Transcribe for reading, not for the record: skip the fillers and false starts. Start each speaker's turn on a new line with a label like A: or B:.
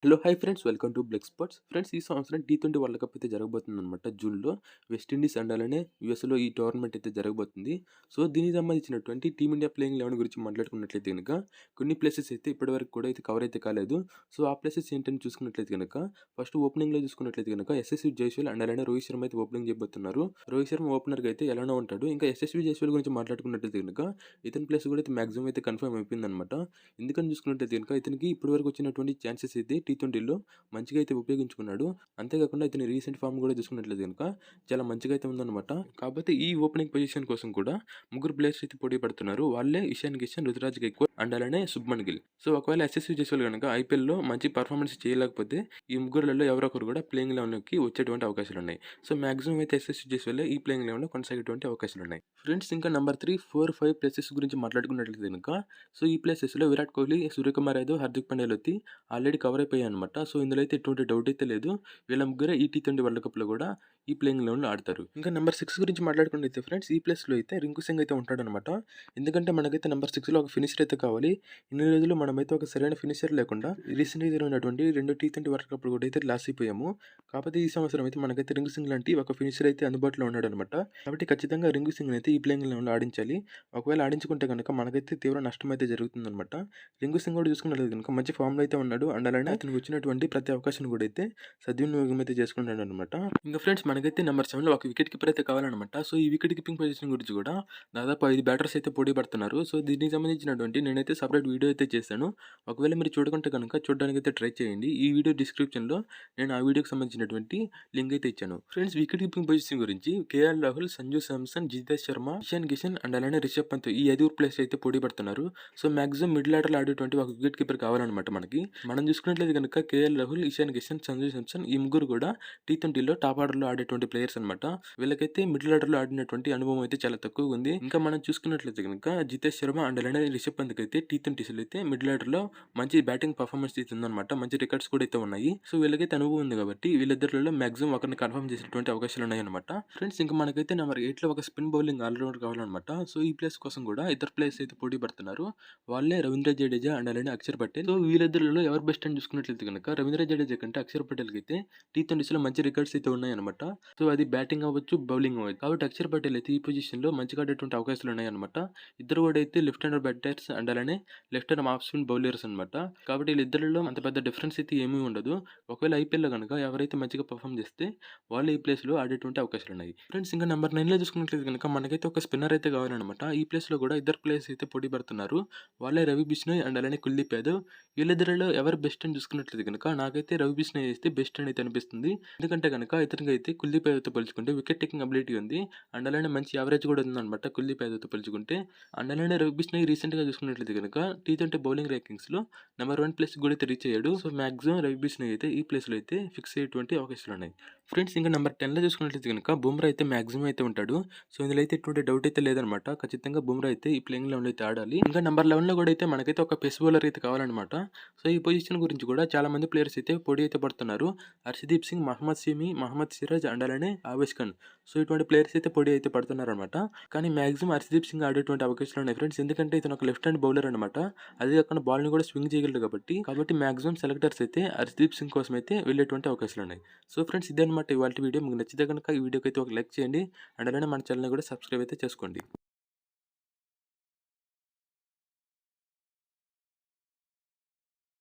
A: Hello! Hi friends. Welcome to black spots. Friends ఈ సంవత్సరం T20 world cup అయితే జరగబోతుందనమాట జూన్‌లో. వెస్టిండీస్ అండ్ అలానే యూఎస్‌లో ఈ టోర్నమెంట్ అయితే జరగబోతుంది. సో, దీనికి సంబంధించినటువంటి టీమిండియా ప్లేయింగ్ 11 గురించి మాట్లాడుకున్నట్లయితే గనక కొన్ని ప్లేసెస్ అయితే ఇప్పటివరకు కూడా అయితే కవర్ అయితే కాలేదు. సో, ఆ ప్లేసెస్ ఏంటని చూసుకున్నట్లయితే గనక ఫస్ట్ ఓపెనింగ్‌లో చూసుకున్నట్లయితే గనక ఎస్ఎస్‌వి జైస్వాల్ అండ్ అలానే రోహిత్ శర్మ అయితే ఓపెనింగ్ చేయబోతున్నారు. రోహిత్ శర్మ ఓపెనర్‌గా అయితే ఎలానో ఉంటాడు. ఇంకా ఎస్ఎస్‌వి జైస్వాల్ గురించి మాట్లాడుకున్నట్లయితే గనక ఇతని ప్లేస్ కూడా అయితే మాక్సిమం అయితే కన్ఫర్మ్ అయిపోయిందనమాట. ఎందుకని చూసుకున్నట్లయితే గనక ఇతనికి ఇప్పటివరకు వచ్చినటువంటి ఛాన్సెస్ అయితే టీ20లో మంచిగా అయితే ఉపయోగించుకున్నాడు. అంతేకాకుండా ఇతని రీసెంట్ ఫార్మ్ కూడా చూసుకున్నట్లయితే గనుక చాలా మంచిగా అయితే ఉందన్నమాట. కాకపోతే ఈ ఓపెనింగ్ పొజిషన్ కోసం కూడా ముగ్గురు ప్లేయర్స్ అయితే పోటీ పడుతున్నారు. వాళ్ళే ఇషాన్ కిషన్, రుతురాజ్ గైక్వాడ్ అండ్ అలానే శుభ్మన్ గిల్. సో ఒకవేళ ఎస్ఎస్వి జైస్వాల్ గనుక ఐపీఎల్‌లో మంచి పర్ఫార్మెన్స్ చేయలేకపోతే ఈ ముగ్గురులలో ఎవరో ఒకరు కూడా ప్లేయింగ్ 11కి వచ్చేటువంటి అవకాశాలున్నాయి. సో మాక్సిమం అయితే ఎస్ఎస్వి జైస్వాల్ ఈ ప్లేయింగ్ 11లో కొనసాగేటువంటి అవకాశాలున్నాయి. ఫ్రెండ్స్ ఇంకా నంబర్ 3, 4, 5 ప్లేసెస్ గురించి మాట్లాడుకున్నట్లయితే గనుక సో ఈ ప్లేసెస్‌లో విరాట్ కోహ్లీ, సూర్యకుమార్ యాదవ్, హార్దిక్ పాండ్యాలు అయితే ఆల్రెడీ కవర్ అయిపోయాయన్నమాట. సో ఇందులో అయితే ఎటువంటి డౌట్ అయితే లేదు. వీళ్ళ ముగ్గురే ఈ టీ20 వరల్డ్ కప్‌లో కూడా ఈ ప్లేయింగ్ 11లో ఆడతారు. ఇంకా నంబర్ 6 గురించి మాట్లాడుకున్నట్లయితే ఫ్రెండ్స్ ఈ ప్లేస్‌లో అయితే రింకు సింగ్ అయితే ఉంటాడన్నమాట. ఎందుకంటే మనకైతే నంబర్ 6లో ఒక ఫినిషర్ అయితే కావాలి. ఇన్ని రోజులు మనమైతే ఒక సరైన ఫినిషర్ లేకుండా రీసెంట్‌గా జరిగినటువంటి 2 టీ20 వరల్డ్ కప్‌లు కూడా అయితే లాస్ అయిపోయాము. కాకపోతే ఈ సంవత్సరం అయితే మనకైతే రింకు సింగ్ లాంటి ఒక ఫినిషర్ అయితే అందుబాటులో ఉన్నాడన్నమాట. కాబట్టి ఖచ్చితంగా రింకు సింగ్‌ని అయితే ఈ ప్లేయింగ్ 11లో ఆడించాలి. ఒకవేళ ఆడించుకుంటే గనుక మనకైతే తీవ్ర నష్టం అయితే జరుగుతుందన్నమాట. రింకు సింగ్ కూడా చూసుకున్నట్లయితే గనుక మంచి ఫామ్‌లో అయితే ఉన్నాడు. అండ్ అలానే అతనికి వచ్చినటువంటి ప్రతి అవకాశాన్ని కూడా అయితే సద్వినియోగం అయితే చేసుకుంటున్నాడన్నమాట. ఇంకా ఫ్రెండ్స్ మనకైతే నెంబర్ 7లో ఒక వికెట్ కీపర్ అయితే కావాలన్నమాట. సో ఈ వికెట్ కీపింగ్ పొజిషన్ గురించి కూడా దాదాపు 5 బ్యాటర్స్ అయితే పోటీ పడుతున్నారు. సో దీనికి సంబంధించినటువంటి నేనైతే సెపరేట్ వీడియో అయితే చేశాను. ఒకవేళ మీరు చూడకుంటే కనుక చూడడానికైతే ట్రై చేయండి. ఈ వీడియో డిస్క్రిప్షన్‌లో నేను ఆ వీడియోకి సంబంధించినటువంటి లింక్ అయితే ఇచ్చాను. ఫ్రెండ్స్ వికెట్ కీపింగ్ పొజిషన్ గురించి కేఎల్ రాహుల్, సంజు శాంసన్, జితేష్ శర్మ, ఇషాన్ కిషన్ అండ్ అలానే రిషబ్ పంత్ ఈ 5 ప్లేయర్స్ అయితే పోటీ పడుతున్నారు. సో మాక్సిమం మిడిల్ ఆర్డర్‌లో ఆడేటువంటి ఒక వికెట్ కీపర్ కావాలన్నమాట మనకి. మనం చూసుకున్నట్లయితే కనుక కేఎల్ రాహుల్, ఇషాన్ కిషన్, సంజు శాంసన్ ఈ ముగ్గురు కూడా టీ20లో టాప్ ఆర్డర్‌లో ఆడేటువంటి ప్లేయర్స్ అనమాట. వీళ్ళకైతే మిడిల్ ఆర్డర్‌లో ఆడినటువంటి అనుభవం అయితే చాలా తక్కువగా ఉంది. ఇంకా మనం చూసుకున్నట్లయితే గనుక జితేష్ శర్మ అండ్ అలానే రిషబ్ పంత్‌కి అయితే టీ20స్‌లో అయితే మిడిల్ ఆర్డర్‌లో మంచి బ్యాటింగ్ పర్ఫార్మెన్స్ అయితే ఉందన్నమాట. మంచి రికార్డ్స్ కూడా అయితే ఉన్నాయి. సో వీళ్ళకైతే అనుభవం ఉంది కాబట్టి వీళ్ళిద్దరిలో మాక్సిమం ఒకరిని కన్ఫర్మ్ చేసేటువంటి అవకాశాలు ఉన్నాయన్నమాట. ఫ్రెండ్స్ ఇంకా మనకైతే నెంబర్ 8లో ఒక స్పిన్ బౌలింగ్ ఆల్రౌండర్ కావాలన్నమాట. సో ఈ ప్లేస్ కోసం కూడా ఇద్దరు ప్లేయర్స్ అయితే పోటీ పడుతున్నారు. వాళ్ళే రవీంద్ర జడేజా అండ్ అలానే అక్షర్ పటేల్. సో వీళ్ళిద్దరిలో ఎవరు బెస్ట్ అని చూసుకున్నట్లయితే గనుక రవీంద్ర జడేజా కంటే అక్షర్ పటేల్‌కి అయితే టీ20స్‌లో మంచి రికార్డ్స్ అయితే ఉన్నాయన్నమాట. సో అది బ్యాటింగ్ అవ్వచ్చు, బౌలింగ్ అవ్వచ్చు. కాబట్టి అక్షర్ పటేల్ అయితే ఈ పొజిషన్‌లో మంచిగా ఆడేటువంటి అవకాశాలు ఉన్నాయన్నమాట. ఇద్దరు కూడా అయితే లెఫ్ట్ హ్యాండర్ బ్యాటర్స్ అండ్ అలానే left hand of spin bowlers అనమాట. కాబట్టి వీళ్ళిద్దరిలో అంత పెద్ద డిఫరెన్స్ అయితే ఏమీ ఉండదు. ఒకవేళ ఐపీఎల్‌లో గనుక ఎవరైతే మంచిగా పర్ఫార్మ్ చేస్తే వాళ్ళు ఈ ప్లేస్‌లో ఆడేటువంటి అవకాశాలు ఉన్నాయి. ఫ్రెండ్స్ ఇంకా నెంబర్ 9లో చూసుకున్నట్లయితే గనుక మనకైతే ఒక స్పిన్నర్ అయితే కావాలన్నమాట. ఈ ప్లేస్‌లో కూడా ఇద్దరు ప్లేయర్స్ అయితే పోటీ పడుతున్నారు. వాళ్ళే రవి బిష్ణోయ్ అండ్ అలానే కుల్దీప్ యాదవ్. వీళ్ళిద్దరిలో ఎవరు బెస్ట్ అని చూసుకున్నట్లయితే గనుక నాకైతే రవి బిష్ణోయ్ అయితే బెస్ట్ అని అయితే అనిపిస్తుంది. ఎందుకంటే గనుక ఇతనికి అయితే కుల్దీప్ యాదవ్‌తో పోల్చుకుంటే వికెట్ టేకింగ్ అబిలిటీ ఉంది. అండ్ అలానే మంచి యావరేజ్ కూడా ఉందన్నమాట కుల్దీప్ యాదవ్‌తో పోల్చుకుంటే. అండ్ అలానే రవి బిష్ణోయ్ రీసెంట్‌గా చూసుకున్నట్లయితే గనుక టీ20 బౌలింగ్ ర్యాంకింగ్స్‌లో నెంబర్ 1 ప్లేస్‌కి కూడా అయితే రీచ్ అయ్యాడు. సో మాక్సిమం రవి బిష్ణోయ్ అయితే ఈ ప్లేస్‌లో అయితే ఫిక్స్ అయ్యేటువంటి అవకాశాలు ఉన్నాయి. ఫ్రెండ్స్ ఇంకా నెంబర్ 10లో చూసుకున్నట్లయితే గనుక బుమ్రా అయితే మాక్సిమం అయితే ఉంటాడు. సో ఇందులో అయితే ఎటువంటి డౌట్ అయితే లేదనమాట. ఖచ్చితంగా బుమ్రా అయితే ఈ ప్లేయింగ్ 11లో అయితే ఆడాలి. ఇంకా నెంబర్ 11లో కూడా అయితే మనకైతే ఒక పేస్ బౌలర్ అయితే కావాలన్నమాట. సో ఈ పొజిషన్ గురించి కూడా చాలా మంది ప్లేయర్స్ అయితే పోటీ అయితే పడుతున్నారు. హర్షదీప్ సింగ్, మహమ్మద్ సిమి, మహమ్మద్ సిరాజ్ అండ్ అలానే ఆవేష్ ఖాన్. సో ఇటువంటి ప్లేయర్స్ అయితే పోటీ అయితే పడుతున్నారనమాట. కానీ మాక్సిమం హర్షదీప్ సింగ్ ఆడేటువంటి అవకాశాలు ఉన్నాయి ఫ్రెండ్స్. ఎందుకంటే ఇతను ఒక లెఫ్ట్ హ్యాండ్ బౌలర్ అనమాట. అదే కాకుండా బాల్ని కూడా స్వింగ్ చేయగలడు కాబట్టి మాక్సిమం సెలెక్టర్స్ అయితే హర్షదీప్ సింగ్ కోసం అయితే వెళ్ళేటువంటి అవకాశాలు ఉన్నాయి. సో ఫ్రెండ్స్ ఇదే అనమాట ఇవాల్టి వీడియో. మీకు నచ్చితే కనుక ఈ వీడియోకి అయితే ఒక లైక్ చేయండి. అండ్ అలానే మన ఛానల్ని కూడా సబ్స్క్రైబ్ అయితే చేసుకోండి.